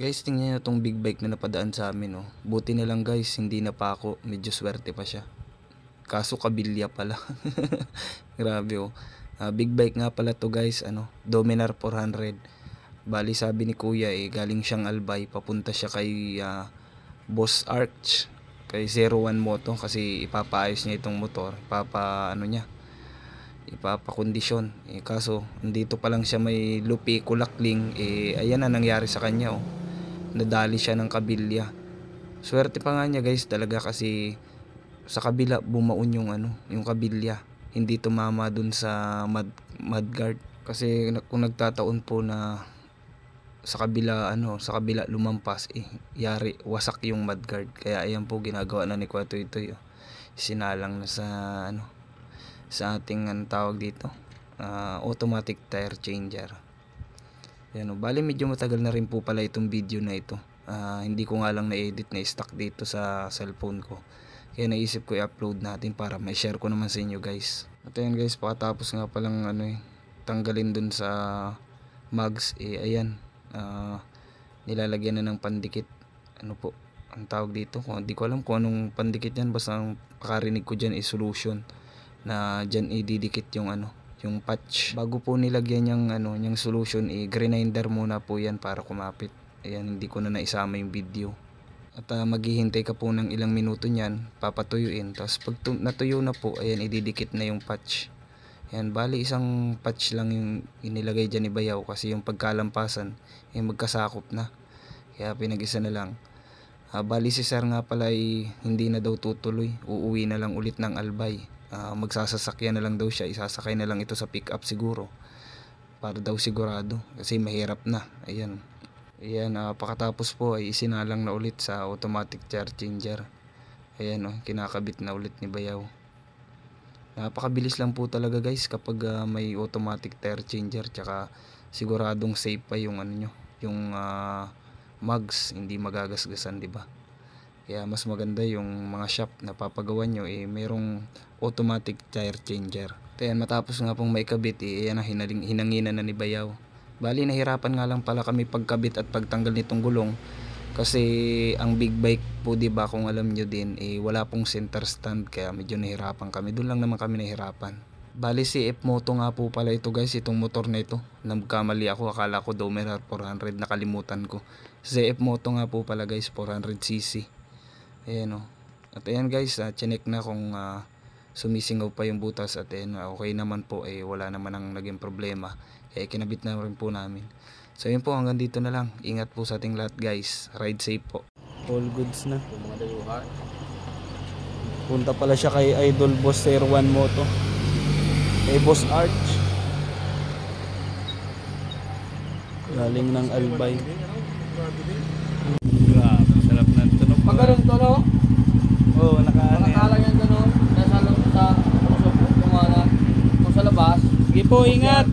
Guys, tingnan nyo itong big bike na napadaan sa amin, oh. Buti na lang guys, hindi na pa ako. Medyo swerte pa siya. Kaso kabilya pala. Grabe, oh. Big bike nga pala to guys, Dominar 400. Bali sabi ni kuya, galing siyang Albay. Papunta siya kay Boss Arch. Kay 01 Moto. Kasi ipapaayos niya itong motor. Ipapakondisyon. Kaso, andito pa lang siya may lupi kulakling. Ayan na nangyari sa kanya, oh. Nadali siya ng kabilya. Swerte pa nga niya guys talaga kasi sa kabila bumaon yung kabilya. Hindi tumama dun sa mudguard. Kasi kung nagtataon po na sa kabila lumampas, yari wasak yung mudguard. Kaya ayan po ginagawa na ni Kuya Toy-Toy, oh. Sinalang na sa ating tawag dito, automatic tire changer. Yan, bali medyo matagal na rin po pala itong video na ito. Hindi ko nga lang na-edit na stock dito sa cellphone ko. Kaya naisip ko i-upload natin para may share ko naman sa inyo guys. At ayan guys, pakatapos nga palang tanggalin dun sa mags, ayan, nilalagyan na ng pandikit. Ano po ang tawag dito? Hindi ko alam kung anong pandikit yan. Basta ang pakarinig ko dyan is solution. Na dyan ididikit yung patch. Bago po nilagyan yung solution, grinder muna po yan para kumapit. Ayan, hindi ko na naisama yung video. At maghihintay ka po ng ilang minuto niyan, papatuyuin. Tapos pag natuyo na po, ayan, ididikit na yung patch. Ayan, bali isang patch lang yung inilagay dyan ni Bayaw kasi yung pagkalampasan magkasakop na. Kaya pinag-isa na lang. Bali si sir nga pala hindi na daw tutuloy. Uuwi na lang ulit ng Albay. Magsasasakyan na lang daw siya, isasakay na lang ito sa pick up siguro para daw sigurado kasi mahirap na. Ayan, pakatapos po ay isinalang na ulit sa automatic tire changer. Ayan, kinakabit na ulit ni Bayaw. Napakabilis lang po talaga guys kapag may automatic tire changer, tsaka siguradong safe pa yung yung mugs, hindi magagasgasan, di ba? Kaya mas maganda yung mga shop na papagawan nyo mayroong automatic tire changer. Ayan, matapos nga pong maikabit, ayan na, hinanginan na ni Bayaw. Bali nahirapan nga lang pala kami pagkabit at pagtanggal nitong gulong kasi ang big bike po, di ba, kung alam nyo din, wala pong center stand, kaya medyo nahirapan kami. Doon lang naman kami nahirapan. Bali CF Moto nga po pala ito guys, itong motor na ito. Nagkamali ako, akala ko Dominar 400, nakalimutan ko. CF Moto nga po pala guys, 400cc. Ayan, oh. At ayan guys, chinek na kung sumisingaw pa yung butas at ayan, okay naman po, wala naman ang naging problema. Kinabit na rin po namin. So yun po, hanggang dito na lang. Ingat po sa ating lahat guys. Ride safe po. All goods na. Punta pala siya kay Idol Boss 01 Moto. Kay Boss Arch. Galing ng Albay. Grabe, sarap ng tunog. Pag ganun to, no? Oo, nakakala yan ganun. Nasa sa labas. Sige po, ingat.